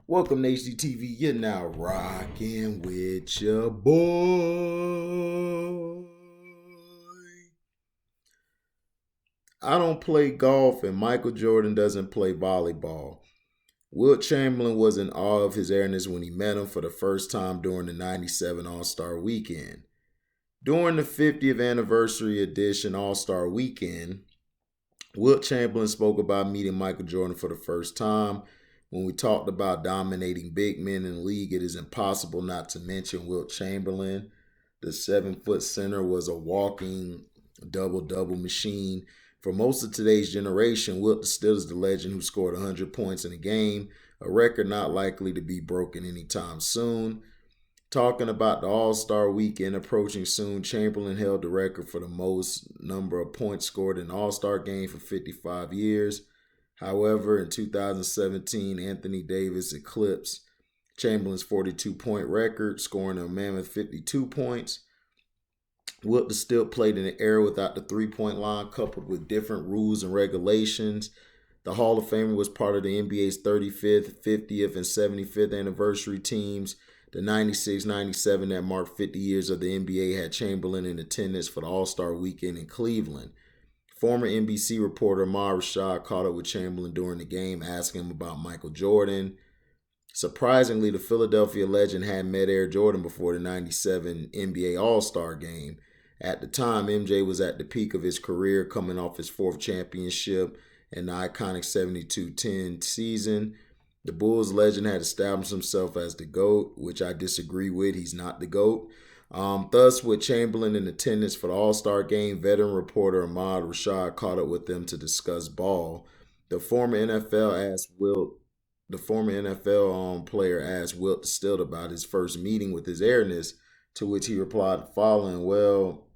Welcome to HDTV. You're now rocking with your boy. I don't play golf and Michael Jordan doesn't play volleyball. Wilt Chamberlain was in awe of his airness when he met him for the first time during the 97 All-Star Weekend. During the 50th anniversary edition All-Star Weekend, Wilt Chamberlain spoke about meeting Michael Jordan for the first time. When we talked about dominating big men in the league, it is impossible not to mention Wilt Chamberlain. The 7-foot center was a walking double-double machine. For most of today's generation, Wilt still is the legend who scored 100 points in a game, a record not likely to be broken anytime soon. Talking about the All-Star Weekend approaching soon, Chamberlain held the record for the most number of points scored in an All-Star game for 55 years. However, in 2017, Anthony Davis eclipsed Chamberlain's 42-point record, scoring a mammoth 52 points. Wilt Stilt played in an era without the three-point line, coupled with different rules and regulations. The Hall of Famer was part of the NBA's 35th, 50th, and 75th anniversary teams. The 96-97 that marked 50 years of the NBA had Chamberlain in attendance for the All-Star Weekend in Cleveland. Former NBC reporter Ahmad Rashad caught up with Chamberlain during the game, asking him about Michael Jordan. Surprisingly, the Philadelphia legend had met Air Jordan before the 97 NBA All-Star game. At the time, MJ was at the peak of his career, coming off his fourth championship in the iconic 72-10 season. The Bulls legend had established himself as the GOAT, which I disagree with. He's not the GOAT. Thus, with Chamberlain in attendance for the All-Star game, veteran reporter Ahmad Rashad caught up with them to discuss ball. The former NFL player asked Wilt Stilt about his first meeting with his airness, to which he replied the following: "Well,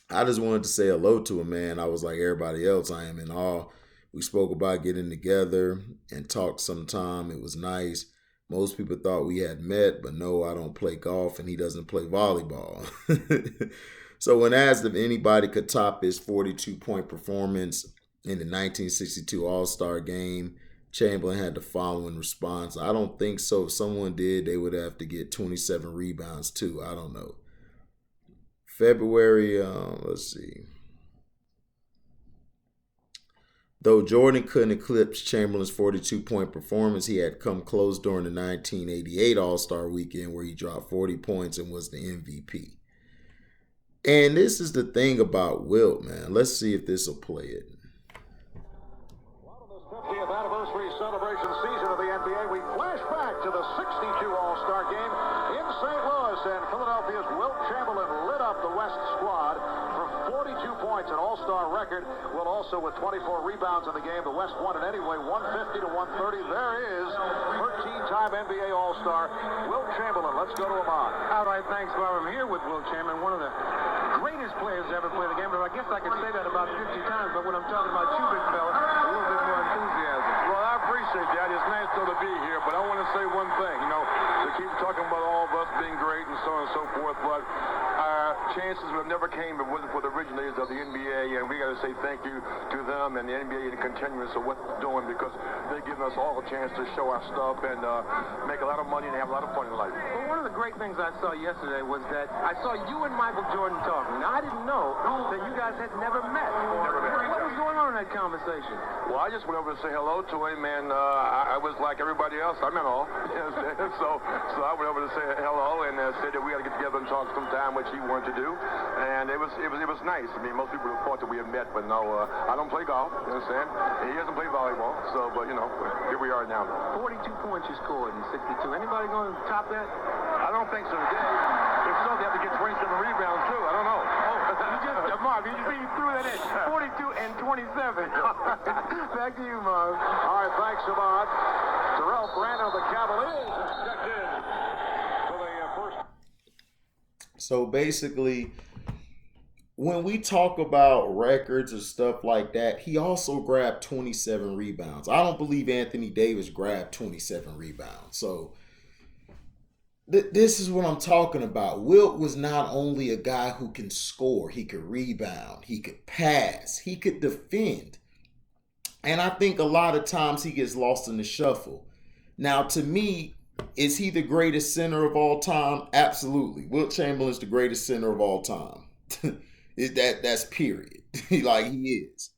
I just wanted to say hello to him, man. I was like everybody else. I am in awe. We spoke about getting together and talked sometime. It was nice. Most people thought we had met, but no, I don't play golf and he doesn't play volleyball." So when asked if anybody could top his 42-point performance in the 1962 All-Star game, Chamberlain had the following response: "I don't think so. If someone did, they would have to get 27 rebounds too. I don't know." February, let's see. Though Jordan couldn't eclipse Chamberlain's 42-point performance, he had come close during the 1988 All-Star Weekend where he dropped 40 points and was the MVP. And this is the thing about Wilt, man. Let's see if this will play it. Well, this 50th anniversary celebration season of the NBA, we flash back to the 62 All-Star game in St. Louis, and Philadelphia's Wilt Chamberlain lit up the West squad for 42 points, an All-Star record. Wilt also with 24 rebounds in the game. The West won it anyway, 150 to 130. There is 13-time NBA All-Star Wilt Chamberlain. Let's go to Ahmad. All right, thanks, Bob. I'm here with Wilt Chamberlain, one of the greatest players to ever play the game. But I guess I could say that about 50 times. But when I'm talking about you, big fella, a little bit more enthusiasm. Well, I appreciate that. It's nice though to be here, but I want to say one thing. They keep talking about all of us being great and so on and so forth, but our chances would have never came if it wasn't for the originators of the NBA, and we got to say thank you to them and the NBA and the continuance of what they're doing, because they're giving us all a chance to show our stuff and make a lot of money and have a lot of fun in life. Well, one of the great things I saw yesterday was that I saw you and Michael Jordan talking. Now, I didn't know that you guys had never met. Never met. What was going on in that conversation? Well, I just went over to say hello to him, and I was like everybody else. I meant all. so I went over to say hello and said that we got to get together and talk sometime, which he wanted to do, and it was nice. I mean, most people would have thought that we had met, but no, I don't play golf. You understand? And he doesn't play volleyball. So, but here we are now. 42 points you scored in 62. Anybody going to top that? I don't think so today. If so, they have to get 27 rebounds too. I don't know. Mark, you threw that in. 42 and 27. Back to you, Mark. All right, thanks, Ahmad. Terrell Brandon of the Cavaliers checked in for the first. So basically, when we talk about records and stuff like that, he also grabbed 27 rebounds. I don't believe Anthony Davis grabbed 27 rebounds. So this is what I'm talking about. Wilt was not only a guy who can score, he could rebound, he could pass, he could defend. And I think a lot of times he gets lost in the shuffle. Now, to me, is he the greatest center of all time? Absolutely. Wilt Chamberlain's the greatest center of all time. That's period. Like, he is.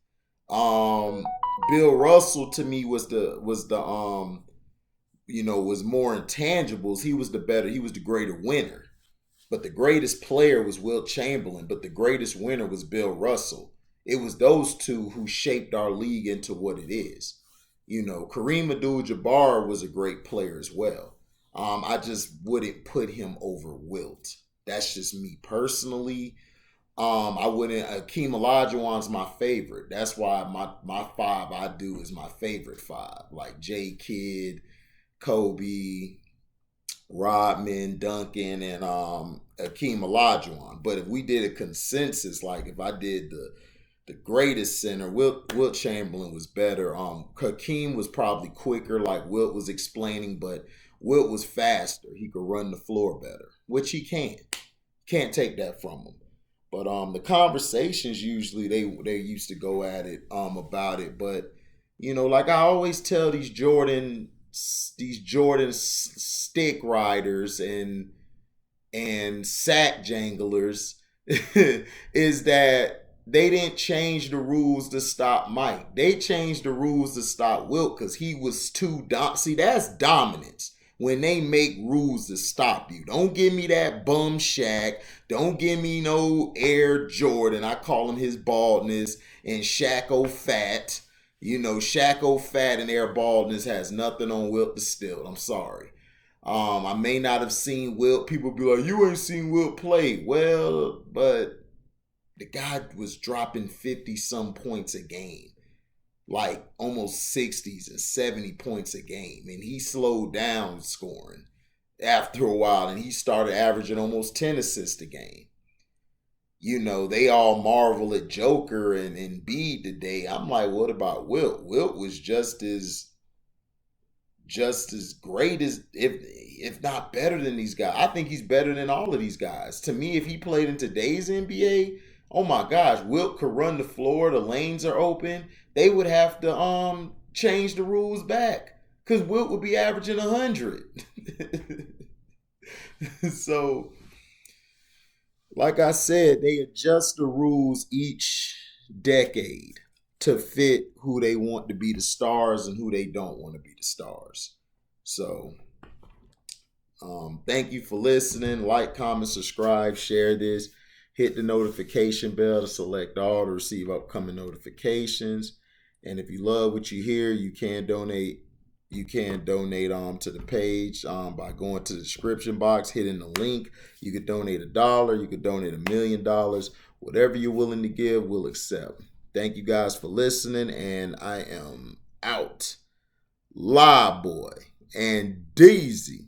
Bill Russell to me was more intangibles. He was the greater winner. But the greatest player was Wilt Chamberlain, but the greatest winner was Bill Russell. It was those two who shaped our league into what it is. Kareem Abdul-Jabbar was a great player as well. I just wouldn't put him over Wilt. That's just me personally. I wouldn't. Akeem Olajuwon's my favorite. That's why my five I do is my favorite five. Like J. Kidd, Kobe, Rodman, Duncan, and Akeem Olajuwon. But if we did a consensus, like if I did the greatest center, Wilt Chamberlain was better. Hakeem was probably quicker, like Wilt was explaining, but Wilt was faster. He could run the floor better, which he can. Can't take that from him. But the conversations usually they used to go at it about it. But like I always tell these Jordan stick riders and sack janglers is that they didn't change the rules to stop Mike. They changed the rules to stop Wilt because he was too See, that's dominance. When they make rules to stop you. Don't give me that bum Shaq. Don't give me no Air Jordan. I call him his baldness and Shaq O-Fat. Shaq O-Fat and Air Baldness has nothing on Wilt the Stilt. I'm sorry. I may not have seen Wilt. People be like, you ain't seen Wilt play. Well, but the guy was dropping 50-some points a game. Like almost 60s and 70 points a game. And he slowed down scoring after a while. And he started averaging almost 10 assists a game. They all marvel at Joker and Embiid today. I'm like, what about Wilt? Wilt was just as great as, if not better than these guys. I think he's better than all of these guys. To me, if he played in today's NBA, oh my gosh, Wilt could run the floor. The lanes are open. They would have to change the rules back because Wilt would be averaging 100. So, like I said, they adjust the rules each decade to fit who they want to be the stars and who they don't want to be the stars. So, thank you for listening. Like, comment, subscribe, share this. Hit the notification bell to select all to receive upcoming notifications. And if you love what you hear, you can donate. You can donate to the page by going to the description box, hitting the link. You could donate $1. You could donate $1 million. Whatever you're willing to give, we'll accept. Thank you guys for listening, and I am out. Live boy and Daisy.